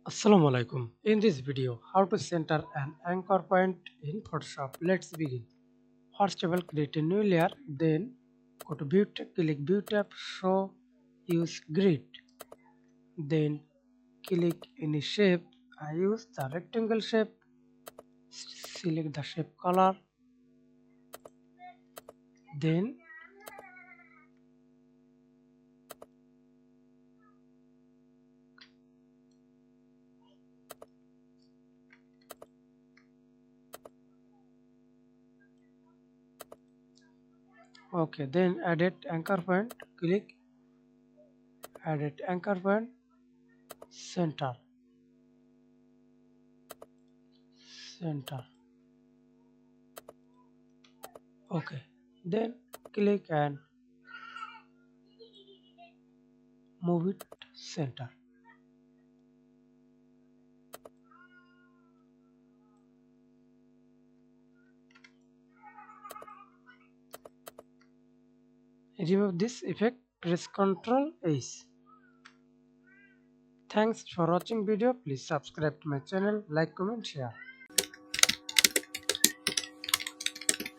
Assalamu alaikum. In this video, how to center an anchor point in Photoshop. Let's begin. First of all, create a new layer, then go to view tab, click view tab, show, use grid. Then click any shape. I use the rectangle shape. Select the shape color. Then okay, then edit anchor point. Click edit anchor point. Center. Center. Okay. Then click and move it center. Remove this effect, press Ctrl S. Thanks for watching video. Please subscribe to my channel, like, comment, share.